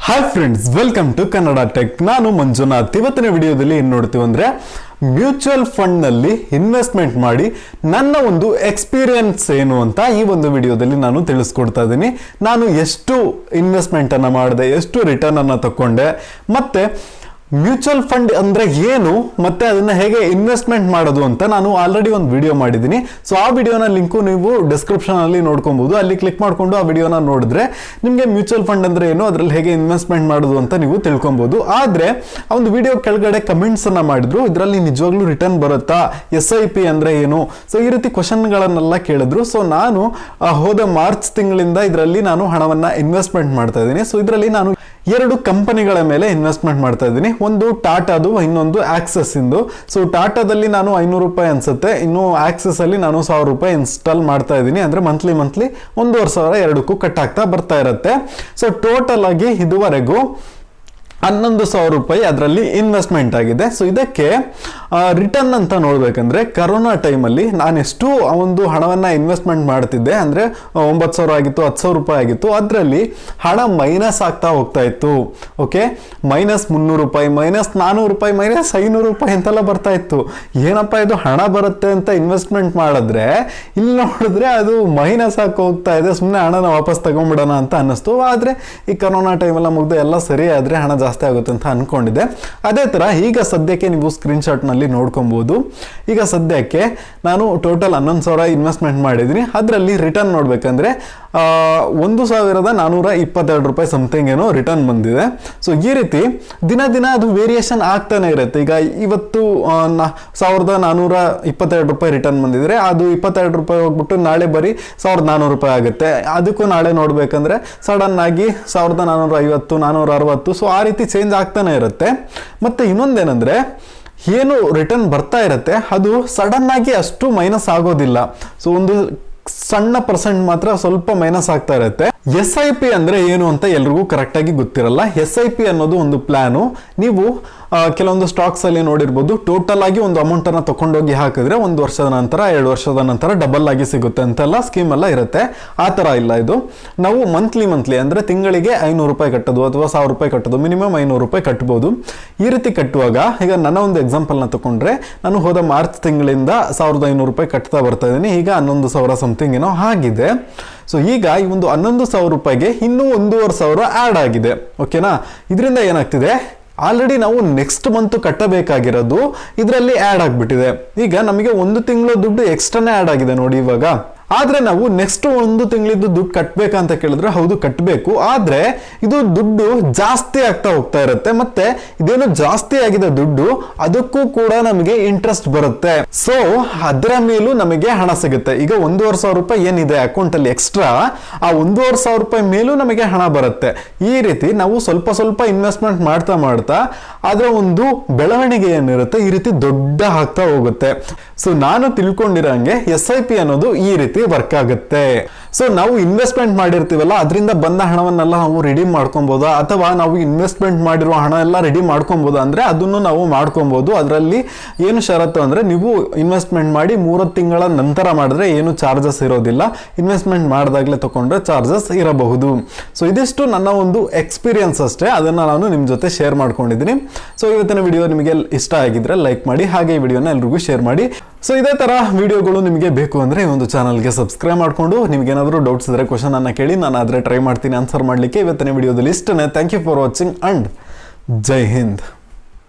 Hi friends, welcome to Kannada tech. ನಾನು ಮಂಜುನಾಥ್. ಇವತ್ತಿನ ವಿಡಿಯೋದಲ್ಲಿ ಏನು ನೋಡ್ತೀವಿ ಅಂದರೆ ಮ್ಯೂಚುವಲ್ ಫಂಡ್ನಲ್ಲಿ ಇನ್ವೆಸ್ಟ್ಮೆಂಟ್ ಮಾಡಿ ನನ್ನ ಒಂದು ಎಕ್ಸ್ಪೀರಿಯನ್ಸ್ ಏನು ಅಂತ ಈ ಒಂದು ವಿಡಿಯೋದಲ್ಲಿ ನಾನು ತಿಳಿಸ್ಕೊಡ್ತಾ ಇದ್ದೀನಿ. ನಾನು ಎಷ್ಟು ಇನ್ವೆಸ್ಟ್ಮೆಂಟನ್ನು ಮಾಡಿದೆ, ಎಷ್ಟು ರಿಟರ್ನನ್ನು ತಗೊಂಡೆ, ಮತ್ತು ಮ್ಯೂಚುವಲ್ ಫಂಡ್ ಅಂದರೆ ಏನು ಮತ್ತು ಅದನ್ನು ಹೇಗೆ ಇನ್ವೆಸ್ಟ್ಮೆಂಟ್ ಮಾಡೋದು ಅಂತ ನಾನು ಆಲ್ರೆಡಿ ಒಂದು ವಿಡಿಯೋ ಮಾಡಿದ್ದೀನಿ. ಸೊ ಆ ವಿಡಿಯೋನ ಲಿಂಕು ನೀವು ಡಿಸ್ಕ್ರಿಪ್ಷನಲ್ಲಿ ನೋಡ್ಕೊಬೋದು. ಅಲ್ಲಿ ಕ್ಲಿಕ್ ಮಾಡಿಕೊಂಡು ಆ ವಿಡಿಯೋನ ನೋಡಿದ್ರೆ ನಿಮಗೆ ಮ್ಯೂಚುವಲ್ ಫಂಡ್ ಅಂದರೆ ಏನು, ಅದರಲ್ಲಿ ಹೇಗೆ ಇನ್ವೆಸ್ಟ್ಮೆಂಟ್ ಮಾಡೋದು ಅಂತ ನೀವು ತಿಳ್ಕೊಬೋದು. ಆದರೆ ಆ ಒಂದು ವಿಡಿಯೋ ಕೆಳಗಡೆ ಕಮೆಂಟ್ಸನ್ನು ಮಾಡಿದ್ರು, ಇದರಲ್ಲಿ ನಿಜವಾಗ್ಲೂ ರಿಟರ್ನ್ ಬರುತ್ತಾ, SIP ಅಂದರೆ ಏನು, ಸೊ ಈ ರೀತಿ ಕ್ವಶನ್ಗಳನ್ನೆಲ್ಲ ಕೇಳಿದ್ರು. ಸೊ ನಾನು ಹೋದ ಮಾರ್ಚ್ ತಿಂಗಳಿಂದ ಇದರಲ್ಲಿ ನಾನು ಹಣವನ್ನು ಇನ್ವೆಸ್ಟ್ಮೆಂಟ್ ಮಾಡ್ತಾ ಇದ್ದೀನಿ. ಸೊ ಇದರಲ್ಲಿ ನಾನು 2 ಕಂಪನಿಗಳ ಮೇಲೆ ಇನ್ವೆಸ್ಟ್ಮೆಂಟ್ ಮಾಡ್ತಾ ಇದ್ದೀನಿ. ಒಂದು ಟಾಟಾದು, ಇನ್ನೊಂದು ಆಕ್ಸಸ್ ಇಂದು. ಸೊ ಟಾಟಾದಲ್ಲಿ ನಾನು 500 ರೂಪಾಯಿ ಅನ್ಸುತ್ತೆ, ಇನ್ನು ಆಕ್ಸಸ್ ಅಲ್ಲಿ ನಾನು 1000 ರೂಪಾಯಿ ಇನ್ಸ್ಟಾಲ್ ಮಾಡ್ತಾ ಇದ್ದೀನಿ. ಅಂದ್ರೆ ಮಂತ್ಲಿ 1,500 ಎರಡಕ್ಕೂ ಕಟ್ ಆಗ್ತಾ ಬರ್ತಾ ಇರುತ್ತೆ. ಸೊ ಟೋಟಲ್ ಆಗಿ ಇದುವರೆಗೂ 11,000 ರೂಪಾಯಿ ಅದರಲ್ಲಿ ಇನ್ವೆಸ್ಟ್ಮೆಂಟ್ ಆಗಿದೆ. ಸೊ ಇದಕ್ಕೆ ರಿಟರ್ನ್ ಅಂತ ನೋಡ್ಬೇಕಂದ್ರೆ ಕರೋನಾ ಟೈಮಲ್ಲಿ ನಾನೆಷ್ಟು ಒಂದು ಹಣವನ್ನು ಇನ್ವೆಸ್ಟ್ಮೆಂಟ್ ಮಾಡ್ತಿದ್ದೆ ಅಂದರೆ 9,000 ಆಗಿತ್ತು, 10,000 ರೂಪಾಯಿ ಆಗಿತ್ತು. ಅದರಲ್ಲಿ ಹಣ ಮೈನಸ್ ಆಗ್ತಾ ಹೋಗ್ತಾ ಇತ್ತು. ಓಕೆ, -300 ರೂಪಾಯಿ, -400 ರೂಪಾಯಿ, -500 ರೂಪಾಯಿ ಅಂತೆಲ್ಲ ಬರ್ತಾ ಇತ್ತು. ಏನಪ್ಪ ಇದು ಹಣ ಬರುತ್ತೆ ಅಂತ ಇನ್ವೆಸ್ಟ್ಮೆಂಟ್ ಮಾಡಿದ್ರೆ ಇಲ್ಲಿ ನೋಡಿದ್ರೆ ಅದು ಮೈನಸ್ ಆಗಿ ಹೋಗ್ತಾ ಇದೆ, ಸುಮ್ಮನೆ ಹಣನ ವಾಪಸ್ ತಗೊಂಡ್ಬಿಡೋಣ ಅಂತ ಅನ್ನಿಸ್ತು. ಆದರೆ ಈ ಕರೋನಾ ಟೈಮೆಲ್ಲ ಮುಗ್ದು ಎಲ್ಲ ಸರಿ ಆದರೆ ಹಣ ಜಾಸ್ತಿ ಆಗುತ್ತೆ ಅಂತ ಅನ್ಕೊಂಡಿದ್ದೆ. ಅದೇ ತರ ಈಗ ಸದ್ಯಕ್ಕೆ ನೀವು ಸ್ಕ್ರೀನ್ ಶಾಟ್ ನಲ್ಲಿ ನೋಡ್ಕೊಬಹುದು. ಈಗ ಸದ್ಯಕ್ಕೆ ನಾನು ಟೋಟಲ್ 11,000 ಇನ್ವೆಸ್ಟ್ಮೆಂಟ್ ಮಾಡಿದ್ದೀನಿ. ಅದರಲ್ಲಿ ರಿಟರ್ನ್ ನೋಡ್ಬೇಕಂದ್ರೆ 1,422 ರೂಪಾಯಿ ಸಮಥಿಂಗ್ ಏನೋ ರಿಟರ್ನ್ ಬಂದಿದೆ. ಸೊ ಈ ರೀತಿ ದಿನ ಅದು ವೇರಿಯೇಷನ್ ಆಗ್ತಾನೆ ಇರುತ್ತೆ. ಈಗ ಇವತ್ತು 1,422 ರೂಪಾಯಿ ರಿಟರ್ನ್ ಬಂದಿದ್ರೆ ಅದು 22 ರೂಪಾಯಿ ಹೋಗ್ಬಿಟ್ಟು ನಾಳೆ ಬರೀ 1,400 ರೂಪಾಯಿ ಆಗುತ್ತೆ. ಅದಕ್ಕೂ ನಾಳೆ ನೋಡ್ಬೇಕಂದ್ರೆ ಸಡನ್ ಆಗಿ 1,450, 460. ಸೊ ಆ ರೀತಿ ಚೇಂಜ್ ಆಗ್ತಾನೆ ಇರುತ್ತೆ. ಮತ್ತೆ ಇನ್ನೊಂದೇನಂದ್ರೆ ಏನು ರಿಟರ್ನ್ ಬರ್ತಾ ಇರುತ್ತೆ ಅದು ಸಡನ್ ಆಗಿ ಅಷ್ಟು ಮೈನಸ್ ಆಗೋದಿಲ್ಲ. ಸೊ ಒಂದು ಸಣ್ಣ ಪರ್ಸೆಂಟ್ ಮಾತ್ರ ಸ್ವಲ್ಪ ಮೈನಸ್ ಆಗ್ತಾ ಇರುತ್ತೆ. SIP ಅಂದ್ರೆ ಏನು ಅಂತ ಎಲ್ರಿಗೂ ಕರೆಕ್ಟ್ ಆಗಿ ಗೊತ್ತಿರಲ್ಲ. SIP ಅನ್ನೋದು ಒಂದು ಪ್ಲಾನು. ನೀವು ಕೆಲವೊಂದು ಸ್ಟಾಕ್ಸ್ ಅಲ್ಲಿ ನೋಡಿರ್ಬೋದು, ಟೋಟಲ್ ಆಗಿ ಒಂದು ಅಮೌಂಟ್ ಅನ್ನ ತಗೊಂಡೋಗಿ ಹಾಕಿದ್ರೆ 1 ವರ್ಷದ ನಂತರ 2 ವರ್ಷದ ನಂತರ ಡಬಲ್ ಆಗಿ ಸಿಗುತ್ತೆ ಅಂತೆಲ್ಲ ಸ್ಕೀಮ್ ಎಲ್ಲ ಇರುತ್ತೆ. ಆ ತರ ಇಲ್ಲ ಇದು. ನಾವು ಮಂತ್ಲಿ ಅಂದ್ರೆ ತಿಂಗಳಿಗೆ 500 ರೂಪಾಯಿ ಕಟ್ಟೋದು ಅಥವಾ 1,000 ರೂಪಾಯಿ ಕಟ್ಟೋದು, ಮಿನಿಮಮ್ 500 ರೂಪಾಯಿ ಕಟ್ಬೋದು. ಈ ರೀತಿ ಕಟ್ಟುವಾಗ ಈಗ ನನ್ನ ಒಂದು ಎಕ್ಸಾಂಪಲ್ ನ ತಗೊಂಡ್ರೆ ನಾನು ಹೋದ ಮಾರ್ಚ್ ತಿಂಗಳಿಂದ 1,500 ರೂಪಾಯಿ ಕಟ್ತಾ ಬರ್ತಾ ಇದ್ದೀನಿ. ಈಗ 11,000 ಸಮಥಿಂಗ್ ಏನೋ ಆಗಿದೆ. ಸೊ ಈಗ ಈ ಒಂದು 11,000 ರೂಪಾಯಿಗೆ ಇನ್ನೂ 1,500 ಆ್ಯಡ್ ಆಗಿದೆ. ಓಕೆನಾ? ಇದರಿಂದ ಏನಾಗ್ತಿದೆ, ಆಲ್ರೆಡಿ ನಾವು ನೆಕ್ಸ್ಟ್ ಮಂತ್ ಕಟ್ಟಬೇಕಾಗಿರೋದು ಇದರಲ್ಲಿ ಆ್ಯಡ್ ಆಗಿಬಿಟ್ಟಿದೆ. ಈಗ ನಮಗೆ 1 ತಿಂಗಳು ದುಡ್ಡು ಎಕ್ಸ್ಟ್ರಾನೇ ಆ್ಯಡ್ ಆಗಿದೆ ನೋಡಿ ಇವಾಗ. ಆದ್ರೆ ನಾವು ನೆಕ್ಸ್ಟ್ 1 ತಿಂಗಳಿದ್ದು ದುಡ್ಡು ಕಟ್ಟಬೇಕಂತ ಕೇಳಿದ್ರೆ ಹೌದು ಕಟ್ಟಬೇಕು. ಆದ್ರೆ ಇದು ದುಡ್ಡು ಜಾಸ್ತಿ ಆಗ್ತಾ ಹೋಗ್ತಾ ಇರುತ್ತೆ. ಮತ್ತೆ ಇದೇನು ಜಾಸ್ತಿ ಆಗಿದೆ ದುಡ್ಡು, ಅದಕ್ಕೂ ಕೂಡ ನಮಗೆ ಇಂಟ್ರೆಸ್ಟ್ ಬರುತ್ತೆ. ಸೊ ಅದರ ಮೇಲೂ ನಮಗೆ ಹಣ ಸಿಗುತ್ತೆ. ಈಗ 1,500 ರೂಪಾಯಿ ಏನಿದೆ ಅಕೌಂಟ್ ಅಲ್ಲಿ ಎಕ್ಸ್ಟ್ರಾ, ಆ 1,500 ರೂಪಾಯಿ ಮೇಲೂ ನಮಗೆ ಹಣ ಬರುತ್ತೆ. ಈ ರೀತಿ ನಾವು ಸ್ವಲ್ಪ ಇನ್ವೆಸ್ಟ್ಮೆಂಟ್ ಮಾಡ್ತಾ ಅದರ ಒಂದು ಬೆಳವಣಿಗೆ ಏನಿರುತ್ತೆ ಈ ರೀತಿ ದೊಡ್ಡ ಆಗ್ತಾ ಹೋಗುತ್ತೆ. ಸೊ ನಾನು ತಿಳ್ಕೊಂಡಿರಂಗೆ SIP ಅನ್ನೋದು ಈ ರೀತಿ ವರ್ಕ್ ಆಗುತ್ತೆ. ಸೊ ನಾವು ಇನ್ವೆಸ್ಟ್ಮೆಂಟ್ ಮಾಡಿರ್ತೀವಲ್ಲ, ಅದರಿಂದ ಬಂದ ಹಣವನ್ನೆಲ್ಲ ನಾವು ರಿಡೀಮ್ ಮಾಡ್ಕೊಬೋದಾ, ಅಥವಾ ನಾವು ಇನ್ವೆಸ್ಟ್ಮೆಂಟ್ ಮಾಡಿರೋ ಹಣ ಎಲ್ಲ ರಿಡೀಮ್ ಮಾಡ್ಕೊಬೋದಾ ಅಂದ್ರೆ ಅದನ್ನು ನಾವು ಮಾಡ್ಕೊಬಹುದು. ಅದರಲ್ಲಿ ಏನು ಷರತ್ತು ಅಂದ್ರೆ ನೀವು ಇನ್ವೆಸ್ಟ್ಮೆಂಟ್ ಮಾಡಿ 3 ತಿಂಗಳ ನಂತರ ಮಾಡಿದ್ರೆ ಏನು ಚಾರ್ಜಸ್ ಇರೋದಿಲ್ಲ. ಇನ್ವೆಸ್ಟ್ಮೆಂಟ್ ಮಾಡಿದಾಗಲೇ ತಗೊಂಡ್ರೆ ಚಾರ್ಜಸ್ ಇರಬಹುದು. ಸೊ ಇದಿಷ್ಟು ನನ್ನ ಒಂದು ಎಕ್ಸ್ಪೀರಿಯನ್ಸ್ ಅಷ್ಟೇ, ಅದನ್ನ ನಾನು ನಿಮ್ ಜೊತೆ ಶೇರ್ ಮಾಡ್ಕೊಂಡಿದ್ದೀನಿ. ಸೊ ಇವತ್ತಿನ ವಿಡಿಯೋ ನಿಮಗೆ ಇಷ್ಟ ಆಗಿದ್ರೆ ಲೈಕ್ ಮಾಡಿ, ಹಾಗೆ ಈ ವಿಡಿಯೋನ ಎಲ್ರಿಗೂ ಶೇರ್ ಮಾಡಿ. ಸೊ ಇದೇ ತರ ವಿಡಿಯೋಗಳು ನಿಮಗೆ ಬೇಕು ಅಂದ್ರೆ ಈ ಒಂದು ಚಾನಲ್ಗೆ ಸಬ್ಸ್ಕ್ರೈಬ್ ಮಾಡ್ಕೊಂಡು, ನಿಮ್ಗೆ ಏನಾದರೂ ಡೌಟ್ಸ್ ಇದ್ರೆ ಕ್ವಶನ್ ಅನ್ನ ಕೇಳಿ, ನಾನು ಆದ್ರೆ ಟ್ರೈ ಮಾಡ್ತೀನಿ ಆನ್ಸರ್ ಮಾಡ್ಲಿಕ್ಕೆ. ಇವತ್ತಿನ ವಿಡಿಯೋದಲ್ಲಿ ಇಷ್ಟನೇ. Thank you for watching and Jai Hind.